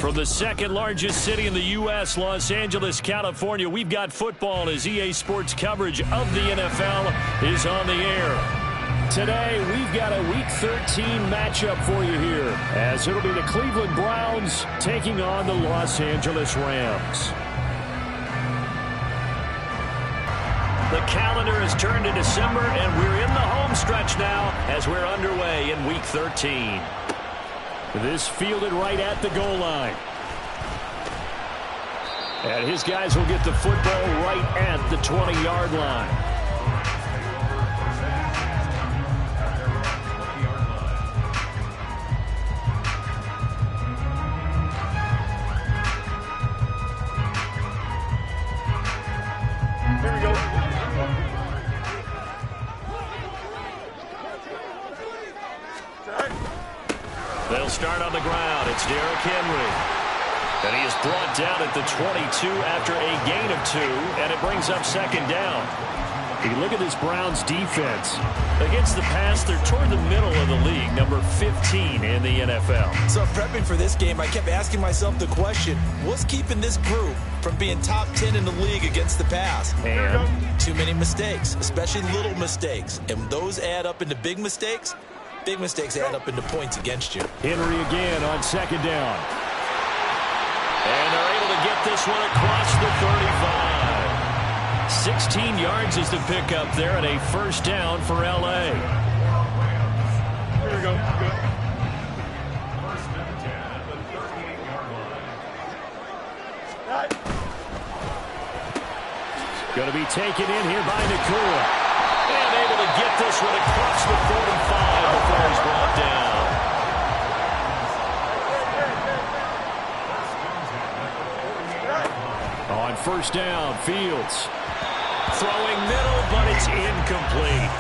From the second largest city in the U.S., Los Angeles, California, we've got football as EA Sports coverage of the NFL is on the air. Today, we've got a Week 13 matchup for you here, as it'll be the Cleveland Browns taking on the Los Angeles Rams. The calendar has turned to December, and we're in the home stretch now as we're underway in Week 13. This fielded right at the goal line. And his guys will get the football right at the 20-yard line. Here we go. They'll start on the ground. It's Derrick Henry. And he is brought down at the 22 after a gain of 2, and it brings up second down. You look at this Browns defense. Against the pass, they're toward the middle of the league, number 15 in the NFL. So prepping for this game, I kept asking myself the question, what's keeping this group from being top 10 in the league against the pass? And too many mistakes, especially little mistakes. And those add up into big mistakes. Big mistakes add up into points against you. Henry again on second down. And they're able to get this one across the 35. 16 yards is the pickup there and a first down for L.A. Here we go. Good. Going to be taken in here by Nakua. And able to get this one across the 45 before he's brought down. On first down, Fields. Throwing middle, but it's incomplete.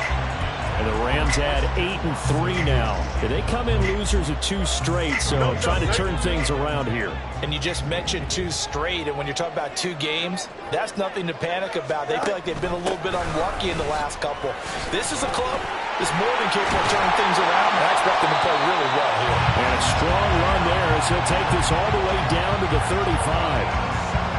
And the Rams add 8-3 now. They come in losers of 2 straight, so trying to turn things around here. And you just mentioned 2 straight, and when you're talking about 2 games, that's nothing to panic about. They feel like they've been a little bit unlucky in the last couple. This is a club that's more than capable of turning things around, and I expect them to play really well here. And a strong run there as he'll take this all the way down to the 35.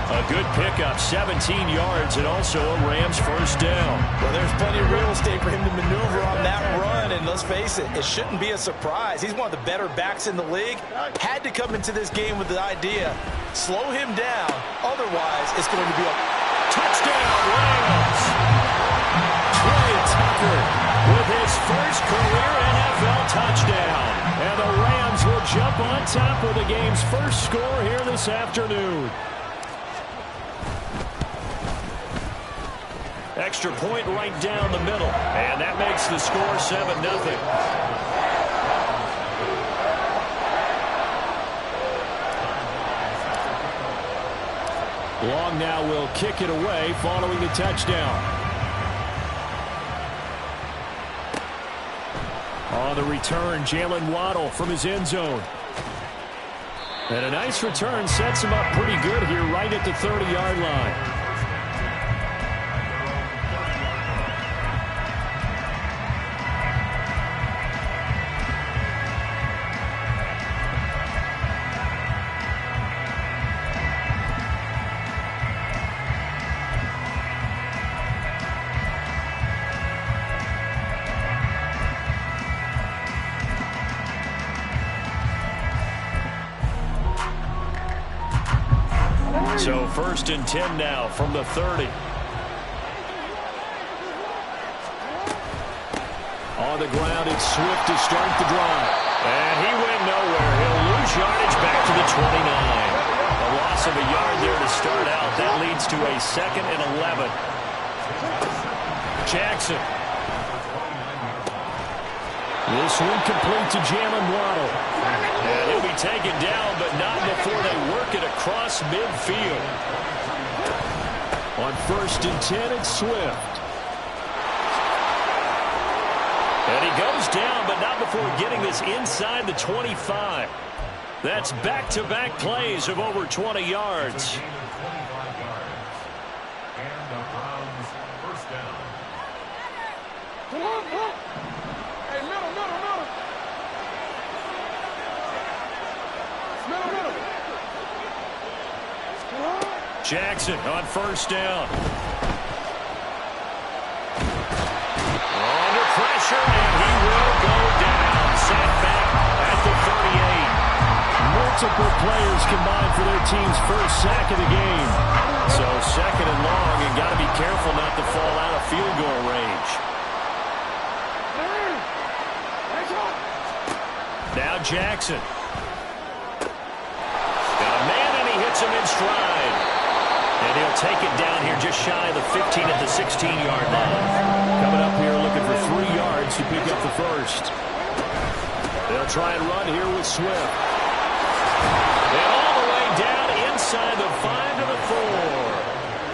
A good pickup, 17 yards, and also a Rams first down. Well, there's plenty of real estate for him to maneuver on that run, and let's face it, it shouldn't be a surprise. He's one of the better backs in the league. Had to come into this game with the idea, slow him down, otherwise it's going to be a touchdown, Rams! Trey Tucker with his first career NFL touchdown. And the Rams will jump on top of the game's first score here this afternoon. Extra point right down the middle. And that makes the score 7-0. Long now will kick it away following the touchdown. On the return, Jalen Waddle from his end zone. And a nice return sets him up pretty good here right at the 30-yard line. So 1st and 10 now from the 30. On the ground, it's Swift to start the drive. And he went nowhere. He'll lose yardage back to the 29. A loss of a yard there to start out. That leads to a 2nd and 11. Jackson. This one complete to Jalen Waddle. And he'll be taken down, but not before they work it across midfield. On 1st and 10, it's Swift. And he goes down, but not before getting this inside the 25. That's back-to-back plays of over 20 yards. Jackson on first down. Under pressure, and he will go down. Sacked back at the 38. Multiple players combined for their team's first sack of the game. So second and long, and got to be careful not to fall out of field goal range. Now Jackson. Got a man, and he hits him in stride. And he'll take it down here just shy of the 15 at the 16-yard line. Coming up here looking for 3 yards to pick up the first. They'll try and run here with Swift. And all the way down inside the 5 to the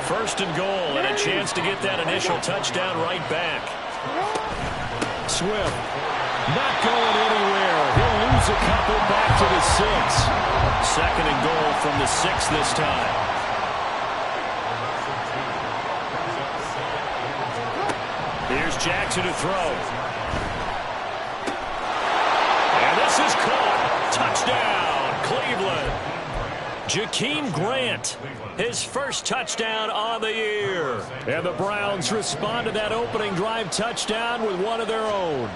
4. First and goal, and a chance to get that initial touchdown right back. Swift not going anywhere. He'll lose a couple back to the 6. Second and goal from the 6 this time. Here's Jackson to throw. And this is caught. Touchdown, Cleveland. Jakeem Grant, his first touchdown on the year. And the Browns respond to that opening drive touchdown with one of their own.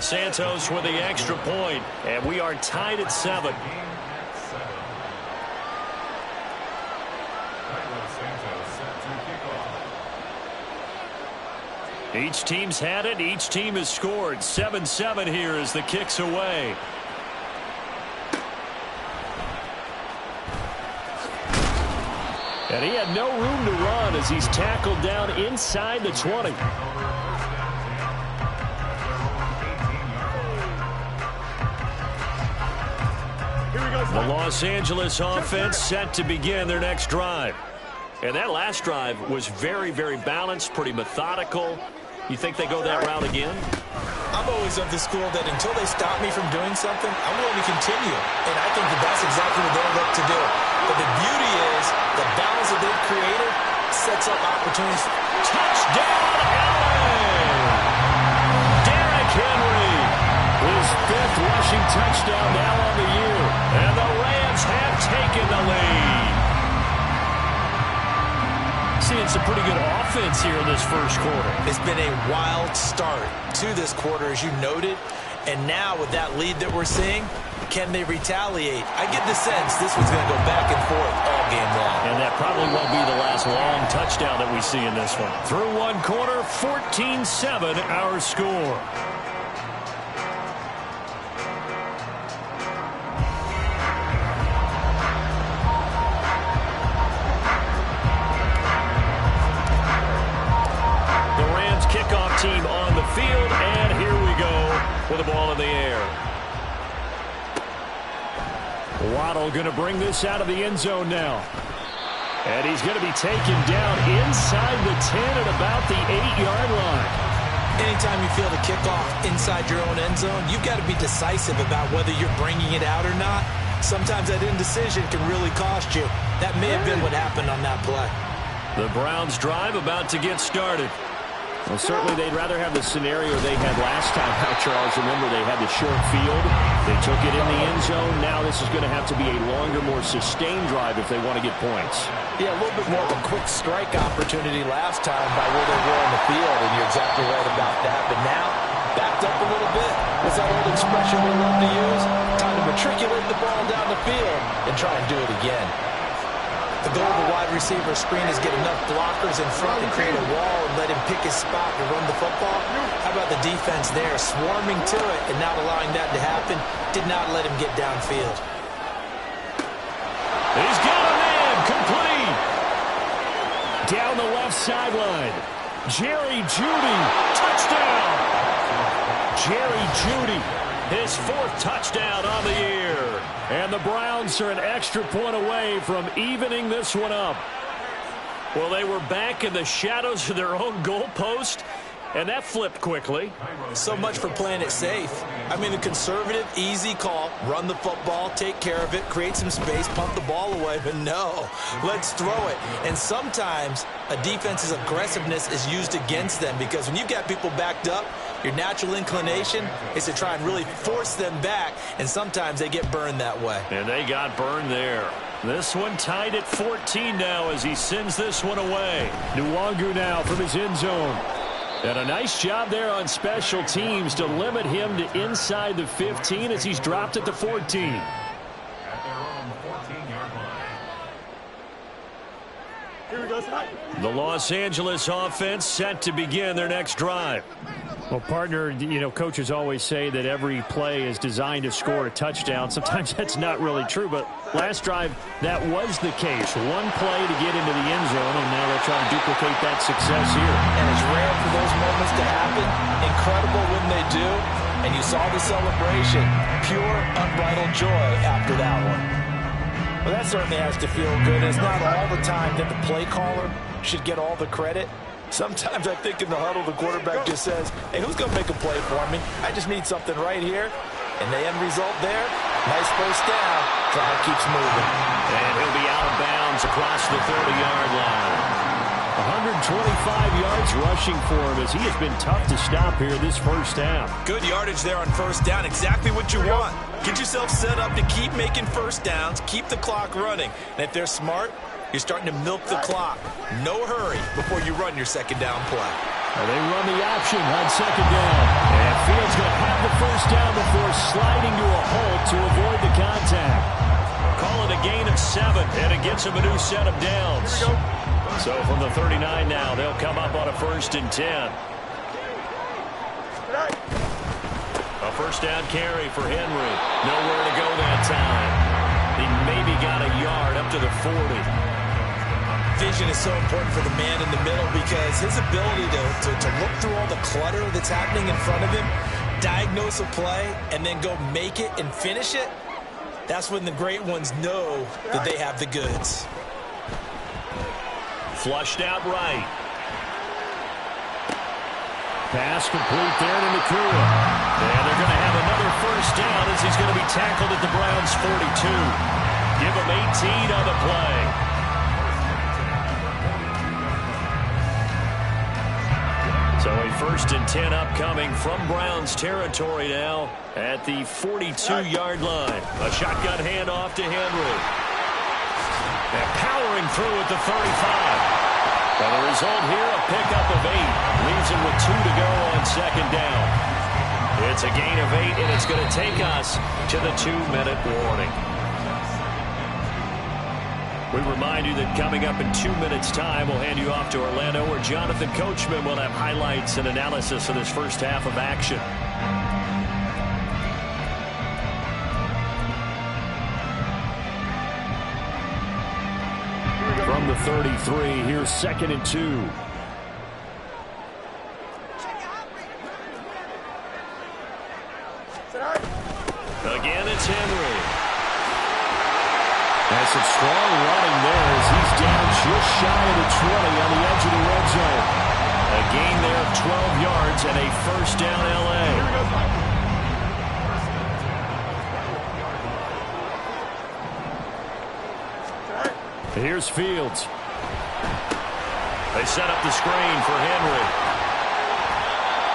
Santos with the extra point, and we are tied at 7. Each team's had it. Each team has scored. 7-7 here as the kick's away. And he had no room to run as he's tackled down inside the 20. The Los Angeles offense set to begin their next drive. And that last drive was very, very balanced, pretty methodical. You think they go that route again? I'm always of the school that until they stop me from doing something, I'm willing to continue. And I think that that's exactly what they'll look to do. But the beauty is the balance that they've created sets up opportunities. Touchdown, LA! Derrick Henry, his 5th rushing touchdown now on the year. And the Rams have taken the lead. Seeing some pretty good offense here in this first quarter. It's been a wild start to this quarter, as you noted. And now with that lead that we're seeing, can they retaliate? I get the sense this one's going to go back and forth all game long. And that probably won't be the last long touchdown that we see in this one. Through one quarter, 14-7 our score. Kickoff team on the field, and here we go with the ball in the air. Waddle going to bring this out of the end zone now. And he's going to be taken down inside the 10 at about the 8-yard line. Anytime you feel the kickoff inside your own end zone, you've got to be decisive about whether you're bringing it out or not. Sometimes that indecision can really cost you. That may have been what happened on that play. The Browns drive about to get started. Well, certainly they'd rather have the scenario they had last time out, Charles. Remember, they had the short field. They took it in the end zone. Now this is going to have to be a longer, more sustained drive if they want to get points. Yeah, a little bit more of a quick strike opportunity last time by where they were on the field, and you're exactly right about that. But now, backed up a little bit. What's that old expression we love to use? Time to matriculate the ball down the field and try and do it again. The goal of a wide receiver screen is get enough blockers in front to create a wall and let him pick his spot to run the football. How about the defense there, swarming to it and not allowing that to happen? Did not let him get downfield. He's got a man, complete. Down the left sideline. Jerry Jeudy, touchdown. Jerry Jeudy, his 4th touchdown on the year. And the Browns are an extra point away from evening this one up. Well, they were back in the shadows of their own goalpost, and that flipped quickly. So much for playing it safe. I mean, a conservative, easy call, run the football, take care of it, create some space, pump the ball away. But no, let's throw it. And sometimes a defense's aggressiveness is used against them because when you've got people backed up, your natural inclination is to try and really force them back, and sometimes they get burned that way. And they got burned there. This one tied at 14 now as he sends this one away. Nwangu now from his end zone. And a nice job there on special teams to limit him to inside the 15 as he's dropped at the 14. The Los Angeles offense set to begin their next drive. Well, partner, you know, coaches always say that every play is designed to score a touchdown. Sometimes that's not really true, but last drive, that was the case. One play to get into the end zone, and now they're trying to duplicate that success here. And it's rare for those moments to happen. Incredible when they do. And you saw the celebration. Pure, unbridled joy after that one. Well, that certainly has to feel good. It's not all the time that the play caller should get all the credit. Sometimes I think in the huddle, the quarterback just says, hey, who's going to make a play for me? I just need something right here. And the end result there, nice first down. Drive keeps moving. And he'll be out of bounds across the 30-yard line. 125 yards rushing for him as he has been tough to stop here this first half. Good yardage there on first down. Exactly what you want. Get yourself set up to keep making first downs, keep the clock running. And if they're smart, you're starting to milk the clock. No hurry before you run your second down play. Well, they run the option on second down. And Fields going to have the first down before sliding to a hole to avoid the contact. Call it a gain of 7, and it gets him a new set of downs. So from the 39 now, they'll come up on a 1st and 10. A first down carry for Henry. Nowhere to go that time. He maybe got a yard up to the 40. Vision is so important for the man in the middle because his ability to look through all the clutter that's happening in front of him, diagnose a play, and then go make it and finish it, that's when the great ones know that they have the goods. Flushed out right. Pass complete there to Nakua. And they're going to have another first down as he's going to be tackled at the Browns' 42. Give him 18 on the play. So a 1st and 10 upcoming from Browns territory now at the 42-yard line. A shotgun handoff to Henry. And powering through at the 35. And the result here, a pickup of 8. Leaves him with 2 to go on second down. It's a gain of 8, and it's going to take us to the 2-minute warning. We remind you that coming up in 2 minutes' time, we'll hand you off to Orlando, where Jonathan Coachman will have highlights and analysis of this first half of action. From the 33, here's 2nd and 2. Again, it's Henry. That's some strong running there as he's down just shy of the 20 on the edge of the red zone. A gain there of 12 yards and a first down L.A. Here's Fields. They set up the screen for Henry.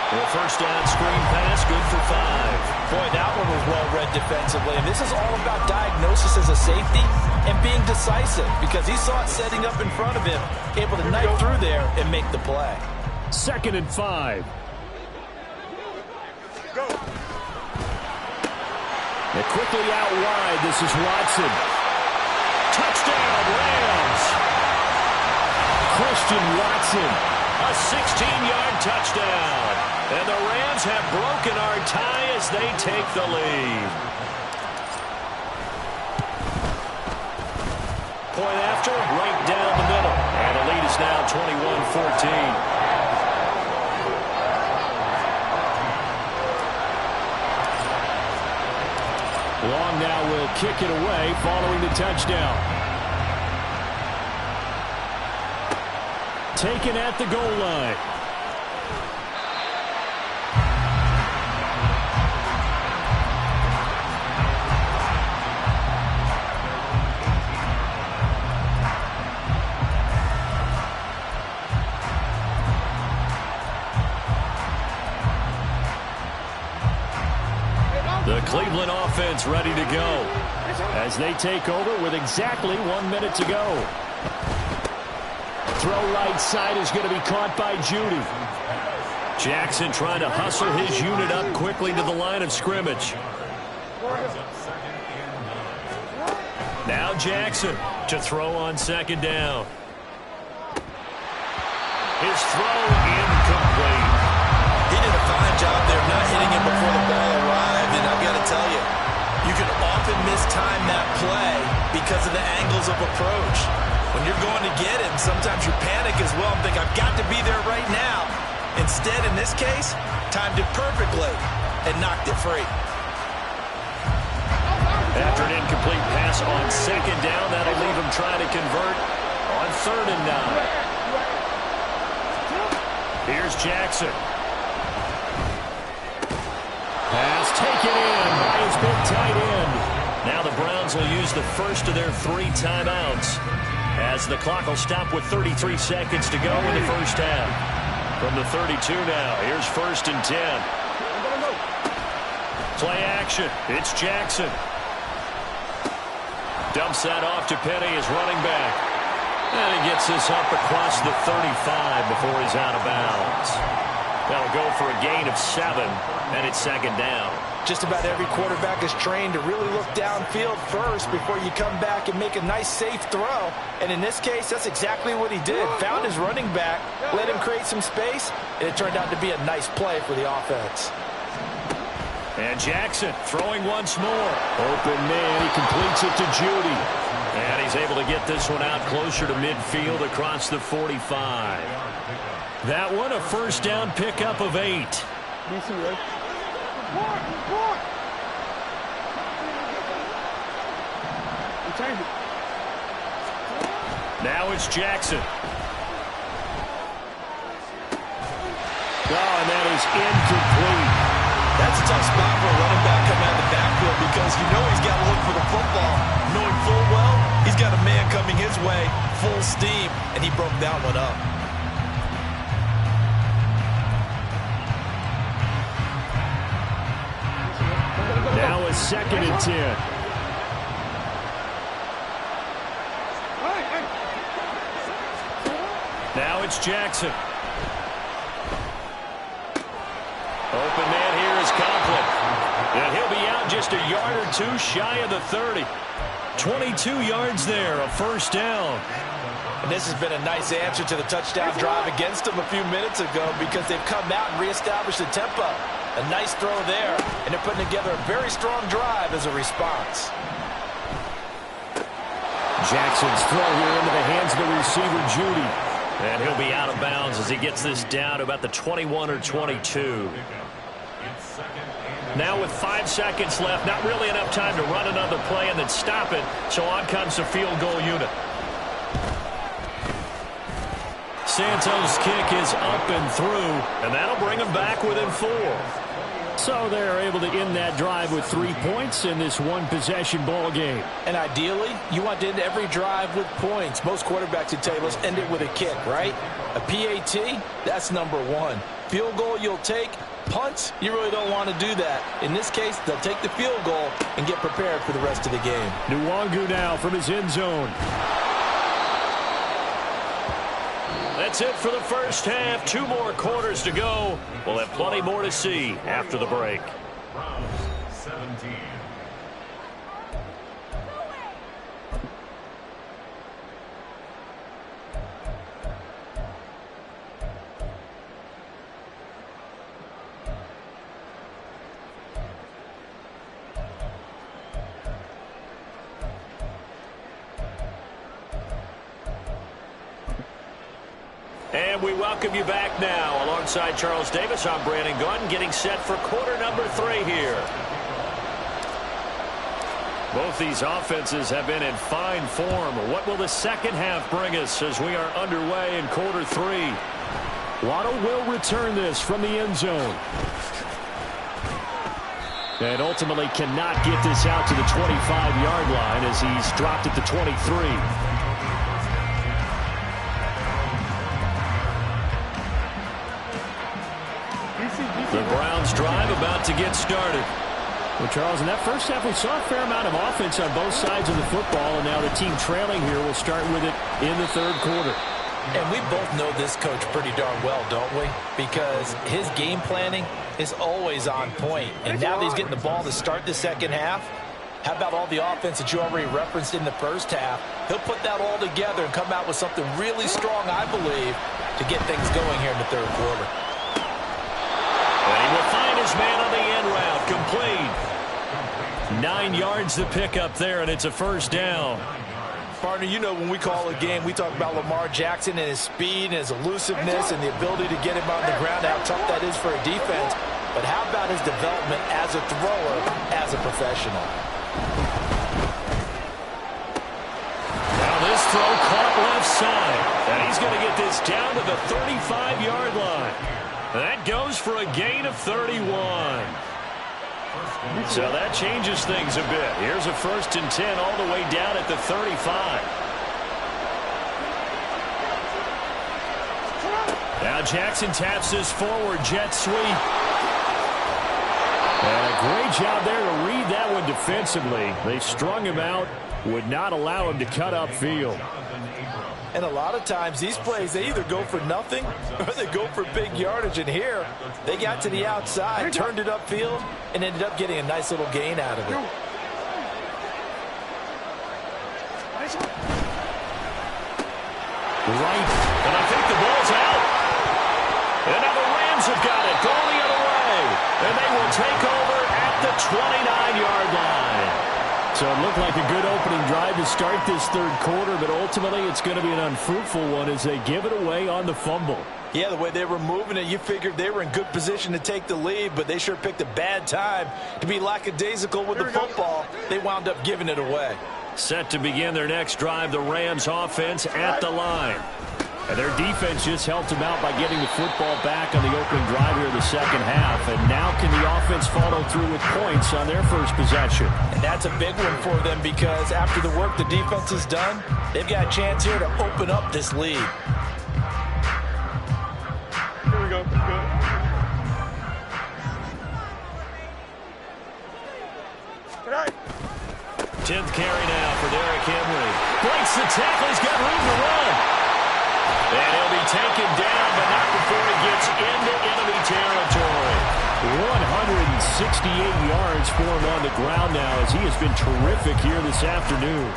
Well, first down screen pass, good for 5. Boy, that one was well read defensively. And this is all about diagnosis as a safety and being decisive because he saw it setting up in front of him, able to knife through there and make the play. 2nd and 5. Go. And quickly out wide, this is Watson. Touchdown, Rams. Christian Watson, a 16-yard touchdown. And the Rams have broken our tie as they take the lead. Point after, right down the middle. And the lead is now 21-14. Long now will kick it away following the touchdown. Taken at the goal line. The Cleveland offense ready to go. as they take over with exactly 1 minute to go. Throw right side is going to be caught by Judy. Jackson trying to hustle his unit up quickly to the line of scrimmage. Now Jackson to throw on second down. His throw incomplete. He did a fine job there of not hitting him before the ball arrived, and I've got to tell you, you can often mistime that play because of the angles of approach. When you're going to get him, sometimes you panic as well and think, I've got to be there right now. Instead, in this case, timed it perfectly and knocked it free. After an incomplete pass on second down, that'll leave him trying to convert on 3rd and 9. Here's Jackson. Pass taken in by his big tight end. Now the Browns will use the first of their 3 timeouts, as the clock will stop with 33 seconds to go in the first half. From the 32 now, here's 1st and 10. Play action. It's Jackson. Dumps that off to Penny as running back. And he gets this up across the 35 before he's out of bounds. That'll go for a gain of 7, and it's 2nd down. Just about every quarterback is trained to really look downfield first before you come back and make a nice, safe throw. And in this case, that's exactly what he did. Found his running back, let him create some space, and it turned out to be a nice play for the offense. And Jackson throwing once more. Open man, he completes it to Judy. And he's able to get this one out closer to midfield across the 45. That one a first down pickup of 8. Now it's Jackson. Oh, and that is incomplete. That's a tough spot for a running back coming out of the backfield because you know he's got to look for the football. Knowing full well, he's got a man coming his way, full steam, and he broke that one up. Now a 2nd and 10. Now it's Jackson. Open man here is Conklin. And he'll be out just a yard or 2 shy of the 30. 22 yards there, a first down. And this has been a nice answer to the touchdown drive against them a few minutes ago because they've come out and reestablished the tempo. A nice throw there, and they're putting together a very strong drive as a response. Jackson's throw here into the hands of the receiver, Judy. And he'll be out of bounds as he gets this down to about the 21 or 22. Now with 5 seconds left, not really enough time to run another play and then stop it, so on comes the field goal unit. Santos' kick is up and through, and that'll bring him back within 4. So they're able to end that drive with 3 points in this one-possession ball game. And ideally, you want to end every drive with points. Most quarterbacks would tell you, let's end it with a kick, right? A PAT, that's number 1. Field goal you'll take. Punts, you really don't want to do that. In this case, they'll take the field goal and get prepared for the rest of the game. Nwangu now from his end zone. That's it for the first half. 2 more quarters to go. We'll have plenty more to see after the break. And we welcome you back now. Alongside Charles Davis, I'm Brandon Gunn, getting set for quarter number 3 here. Both these offenses have been in fine form. What will the second half bring us as we are underway in quarter 3? Waddle will return this from the end zone. And ultimately cannot get this out to the 25-yard line as he's dropped at the 23. The Browns drive about to get started. Well, Charles, in that first half, we saw a fair amount of offense on both sides of the football, and now the team trailing here will start with it in the third quarter. And we both know this coach pretty darn well, don't we? Because his game planning is always on point. And now that he's getting the ball to start the second half, how about all the offense that you already referenced in the first half? He'll put that all together and come out with something really strong, I believe, to get things going here in the third quarter. And he will find his man on the end route, complete. 9 yards to pick up there, and it's a first down. Partner, you know when we call a game, we talk about Lamar Jackson and his speed and his elusiveness and the ability to get him on the ground, how tough that is for a defense. But how about his development as a thrower, as a professional? Now this throw caught left side. And he's going to get this down to the 35-yard line. That goes for a gain of 31. So that changes things a bit. Here's a 1st and 10 all the way down at the 35. Now Jackson taps this forward jet sweep. And a great job there to read that one defensively. They strung him out, would not allow him to cut upfield. And a lot of times these plays, they either go for nothing or they go for big yardage. And here, they got to the outside, turned it upfield, and ended up getting a nice little gain out of it. Right, and I think the ball's out. And now the Rams have got it, going the other way. And they will take over at the 29-yard line. So it looked like a good opening drive to start this third quarter, but ultimately it's going to be an unfruitful one as they give it away on the fumble. Yeah, the way they were moving it, you figured they were in good position to take the lead, but they sure picked a bad time to be lackadaisical with the football. They wound up giving it away. Set to begin their next drive, the Rams offense at the line. And their defense just helped them out by getting the football back on the opening drive here in the second half. And now can the offense follow through with points on their first possession? And that's a big one for them because after the work the defense has done, they've got a chance here to open up this lead. Here we go. Good. All right. 10th carry now for Derrick Henry. Breaks the tackle. He's got room to run. And he'll be taken down, but not before he gets into enemy territory. 168 yards for him on the ground now as he has been terrific here this afternoon.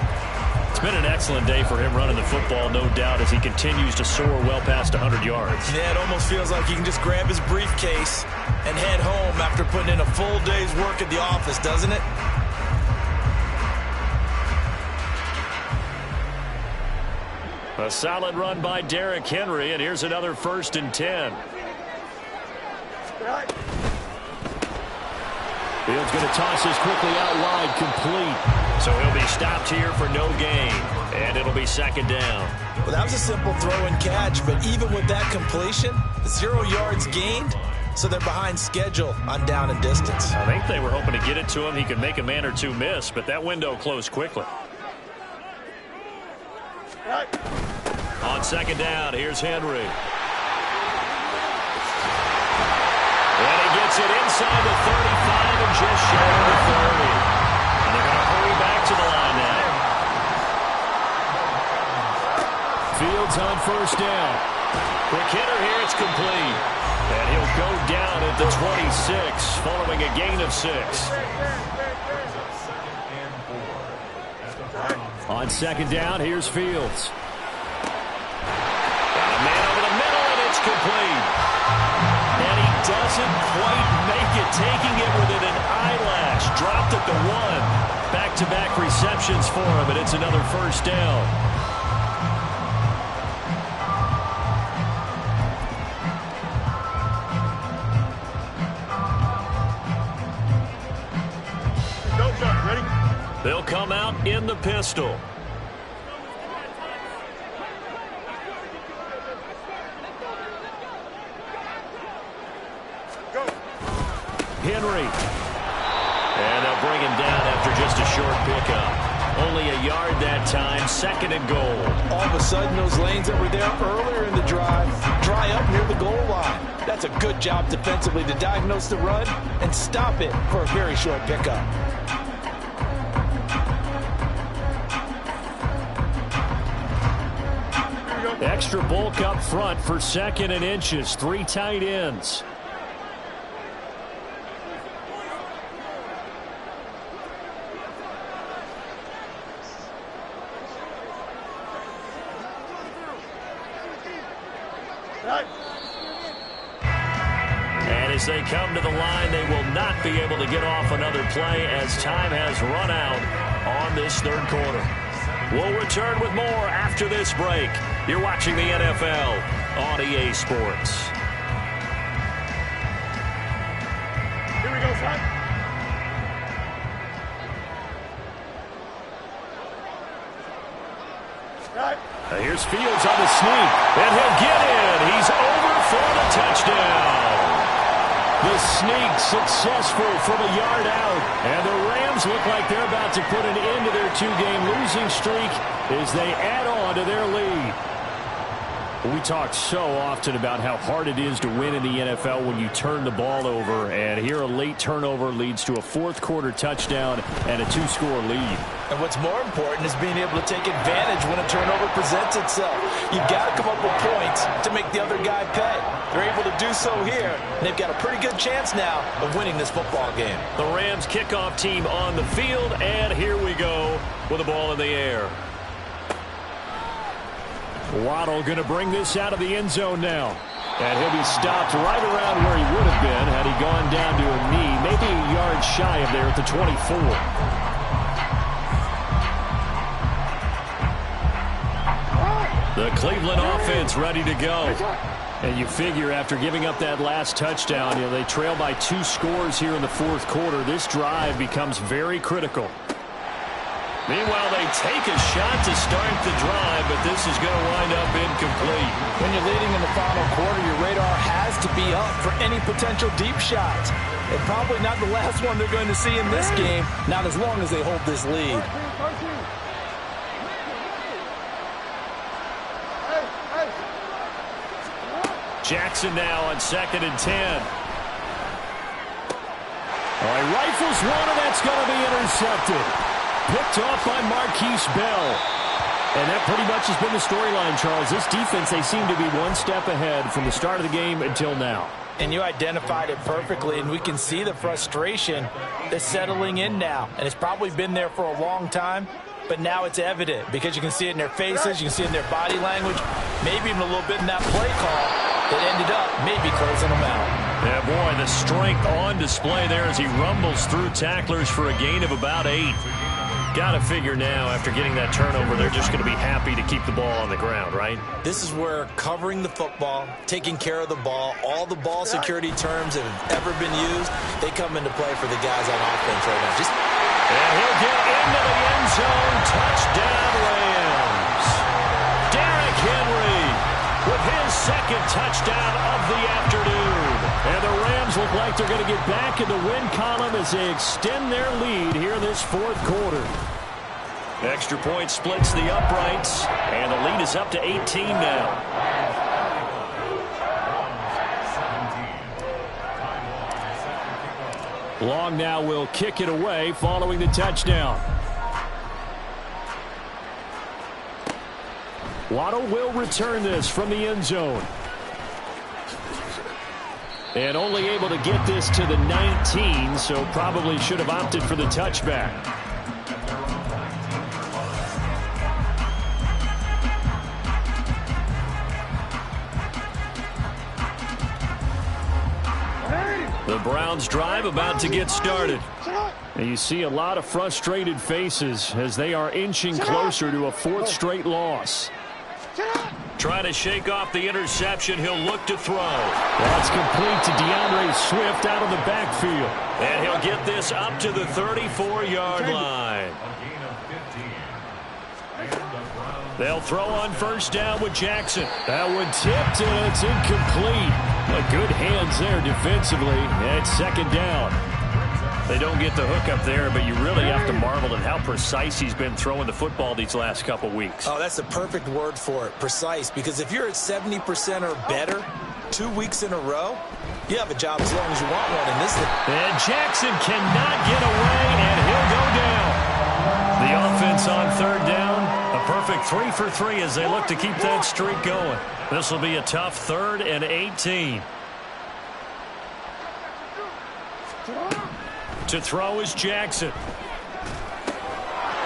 It's been an excellent day for him running the football, no doubt, as he continues to soar well past 100 yards. Yeah, it almost feels like he can just grab his briefcase and head home after putting in a full day's work at the office, doesn't it? A solid run by Derrick Henry, and here's another 1st and 10. Fields going to toss this quickly out wide, complete. So he'll be stopped here for no gain, and it'll be 2nd down. Well, that was a simple throw and catch, but even with that completion, 0 yards gained, so they're behind schedule on down and distance. I think they were hoping to get it to him. He could make a man or two miss, but that window closed quickly. On 2nd down, here's Henry. And he gets it inside the 35 and just shy of the 30. And they're going to hurry back to the line now. Fields on 1st down. Quick hitter here, it's complete. And he'll go down at the 26 following a gain of 6. On 2nd down, here's Fields. Got a man over the middle, and it's complete. And he doesn't quite make it, taking it within an eyelash. Dropped at the 1. Back-to-back receptions for him, and it's another 1st down. They'll come out in the pistol. Henry. And they'll bring him down after just a short pickup. Only a yard that time, 2nd and goal. All of a sudden, those lanes that were there earlier in the drive dry up near the goal line. That's does a good job defensively to diagnose the run and stop it for a very short pickup. Extra bulk up front for 2nd and inches. 3 tight ends. And as they come to the line, they will not be able to get off another play as time has run out on this 3rd quarter. We'll return with more after this break. You're watching the NFL on EA Sports. Here we go, son. Right. Here's Fields on the sneak, and he'll get in. He's over for the touchdown. The sneak successful from a yard out, and the Rams look like they're about to put an end to their 2-game losing streak as they add on to their lead. We talk so often about how hard it is to win in the NFL when you turn the ball over, and here a late turnover leads to a 4th quarter touchdown and a 2-score lead. And what's more important is being able to take advantage when a turnover presents itself. You've got to come up with points to make the other guy pay. They're able to do so here, and they've got a pretty good chance now of winning this football game. The Rams kickoff team on the field, and here we go with the ball in the air. Waddle going to bring this out of the end zone now. And he'll be stopped right around where he would have been had he gone down to a knee, maybe a yard shy of there at the 24. The Cleveland offense ready to go. And you figure after giving up that last touchdown, they trail by 2 scores here in the 4th quarter. This drive becomes very critical. Meanwhile, they take a shot to start the drive, but this is going to wind up incomplete. When you're leading in the final quarter, your radar has to be up for any potential deep shots. And probably not the last one they're going to see in this game, not as long as they hold this lead. Jackson now on 2nd and 10. All right, rifles one, and that's going to be intercepted. Picked off by Marquise Bell. And that pretty much has been the storyline, Charles. This defense, they seem to be one step ahead from the start of the game until now. And you identified it perfectly, and we can see the frustration that's settling in now. And it's probably been there for a long time, but now it's evident because you can see it in their faces, you can see it in their body language, maybe even a little bit in that play call that ended up maybe closing them out. Yeah, boy, the strength on display there as he rumbles through tacklers for a gain of about 8. Got to figure now, after getting that turnover, they're just going to be happy to keep the ball on the ground, right? This is where covering the football, taking care of the ball, all the ball security terms that have ever been used, they come into play for the guys on offense right now. And he'll get into the end zone. Touchdown, Rams. Derrick Henry with his 2nd touchdown of the afternoon. And the Rams look like they're going to get back in the win column as they extend their lead here in this 4th quarter. Extra point splits the uprights, and the lead is up to 18 now. Long now will kick it away following the touchdown. Waddle will return this from the end zone. And only able to get this to the 19, so probably should have opted for the touchback. The Browns drive about to get started. And you see a lot of frustrated faces as they are inching closer to a 4th straight loss. Trying to shake off the interception. He'll look to throw. That's complete to DeAndre Swift out of the backfield. And he'll get this up to the 34-yard line. They'll throw on 1st down with Jackson. That one tipped, and it's incomplete. Good hands there defensively. And it's 2nd down. They don't get the hook up there, but you really have to marvel at how precise he's been throwing the football these last couple weeks. Oh, that's the perfect word for it, precise, because if you're at 70% or better 2 weeks in a row, you have a job as long as you want one in this league. And Jackson cannot get away, and he'll go down. The offense on third down, a perfect 3 for 3 as they look to keep that streak going. This will be a tough 3rd and 18. To throw is Jackson.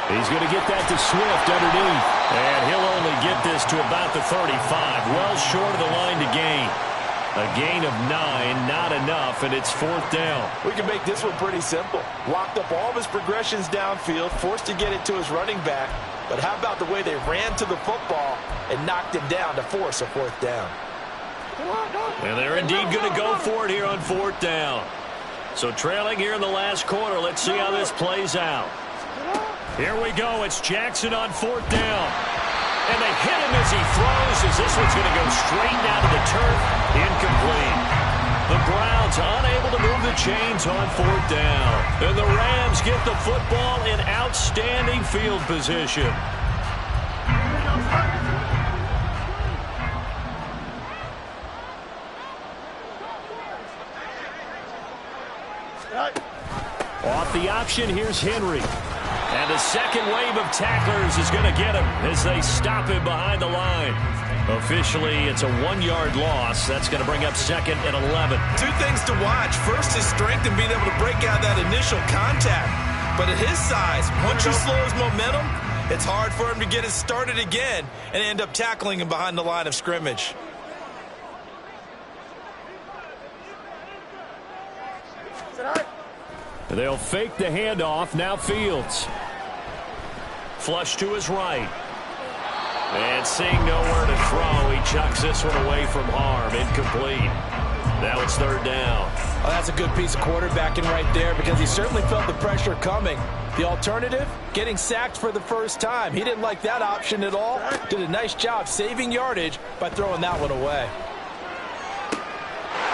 He's going to get that to Swift underneath. And he'll only get this to about the 35. Well short of the line to gain. A gain of 9, not enough, and it's 4th down. We can make this one pretty simple. Locked up all of his progressions downfield, forced to get it to his running back. But how about the way they ran to the football and knocked him down to force a 4th down? And they're indeed going to go for it here on 4th down. So trailing here in the last quarter. Let's see how this plays out. Here we go. It's Jackson on 4th down. And they hit him as he throws, as this one's going to go straight down to the turf. Incomplete. The Browns unable to move the chains on 4th down. And the Rams get the football in outstanding field position. Off the option, here's Henry. And a second wave of tacklers is going to get him as they stop him behind the line. Officially, it's a 1-yard loss. That's going to bring up 2nd and 11. 2 things to watch. First, his strength and being able to break out that initial contact. But at his size, once you slow his momentum, it's hard for him to get it started again and end up tackling him behind the line of scrimmage. They'll fake the handoff. Now Fields. Flush to his right. And seeing nowhere to throw, he chucks this one away from harm. Incomplete. Now it's 3rd down. Oh, that's a good piece of quarterbacking right there because he certainly felt the pressure coming. The alternative, getting sacked for the first time. He didn't like that option at all. Did a nice job saving yardage by throwing that one away.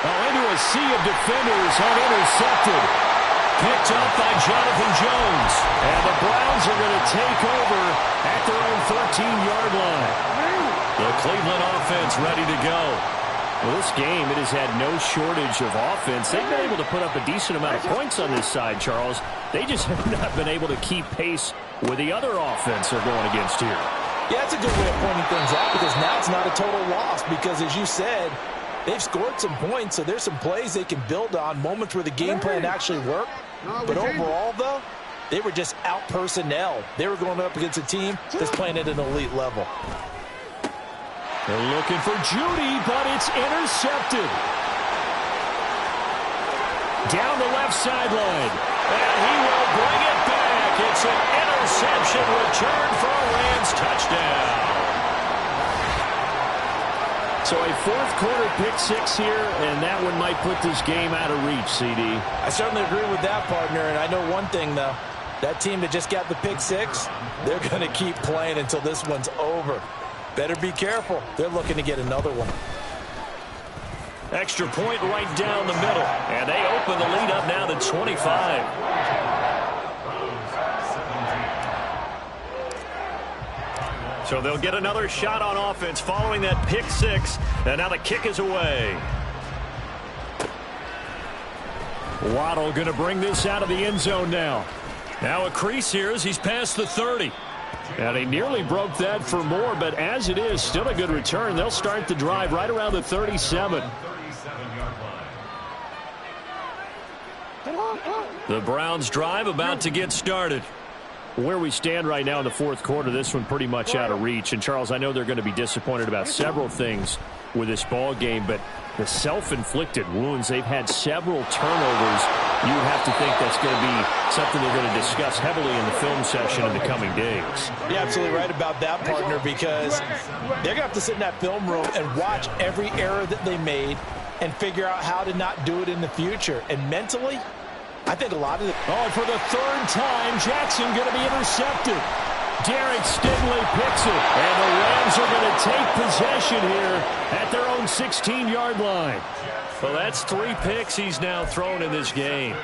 Into a sea of defenders and intercepted. Picked up by Jonathan Jones. And the Browns are going to take over at their own 13-yard line. The Cleveland offense ready to go. Well, this game, it has had no shortage of offense. They've been able to put up a decent amount of points on this side, Charles. They just have not been able to keep pace with the other offense they're going against here. Yeah, that's a good way of pointing things out because now it's not a total loss because, as you said, they've scored some points, so there's some plays they can build on, moments where the game plan actually worked. But overall, though, they were just out-personnel. They were going up against a team that's playing at an elite level. They're looking for Judy, but it's intercepted. Down the left sideline. And he will bring it back. It's an interception return for a Rams touchdown. So a 4th quarter pick 6 here, and that one might put this game out of reach, CD. I certainly agree with that, partner, and I know one thing, though. That team that just got the pick 6, they're going to keep playing until this one's over. Better be careful. They're looking to get another one. Extra point right down the middle, and they open the lead up now to 25. So they'll get another shot on offense following that pick 6. And now the kick is away. Waddle going to bring this out of the end zone now. Now a crease here as he's past the 30. And he nearly broke that for more, but as it is, still a good return. They'll start the drive right around the 37. The Browns drive about to get started. Where we stand right now in the 4th quarter, this one pretty much out of reach. And, Charles, I know they're going to be disappointed about several things with this ball game, but the self-inflicted wounds, they've had several turnovers. You have to think that's going to be something they're going to discuss heavily in the film session in the coming days. You're absolutely right about that, partner, because they're going to have to sit in that film room and watch every error that they made and figure out how to not do it in the future. And mentally, I think a lot of it. Oh, and for the 3rd time, Jackson going to be intercepted. Derek Stingley picks it. And the Rams are going to take possession here at their own 16-yard line. Well, that's 3 picks he's now thrown in this game.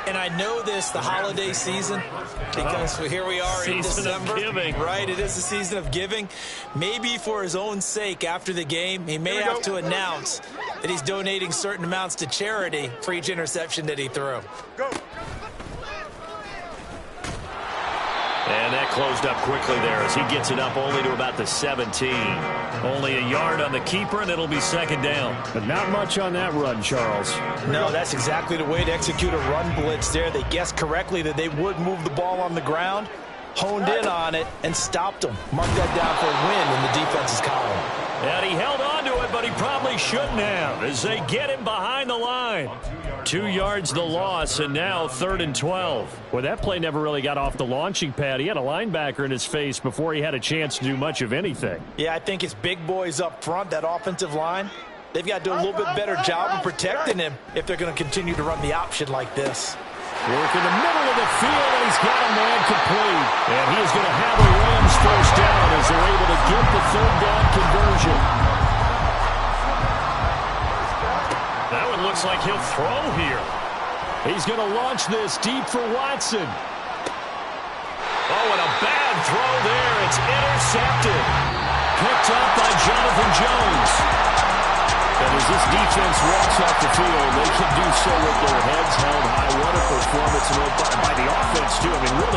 And I know this, the holiday season, because here we are in December. Season of giving. Right, it is the season of giving. Maybe for his own sake after the game, he may have to announce that he's donating certain amounts to charity for each interception that he threw. Go. And that closed up quickly there as he gets it up only to about the 17. Only a yard on the keeper, and it'll be second down. But not much on that run, Charles. No, that's exactly the way to execute a run blitz there. They guessed correctly that they would move the ball on the ground, honed in on it, and stopped them. Mark that down for a win in the defense's column. And he held on to it, but he probably shouldn't have as they get him behind the line. 2 yards the loss, and now 3rd and 12. Well, that play never really got off the launching pad. He had a linebacker in his face before he had a chance to do much of anything. Yeah, I think it's big boys up front, that offensive line. They've got to do a little bit better job of protecting him if they're going to continue to run the option like this. Work in the middle of the field, and he's got a man complete. And he is going to have a Rams first down as they're able to get the 3rd down conversion. That one looks like he'll throw here. He's going to launch this deep for Watson. Oh, and a bad throw there. It's intercepted. Picked up by Jonathan Jones. And as this defense walks off the field, they can do so with their heads held high. What a performance by the offense, too. I mean, really.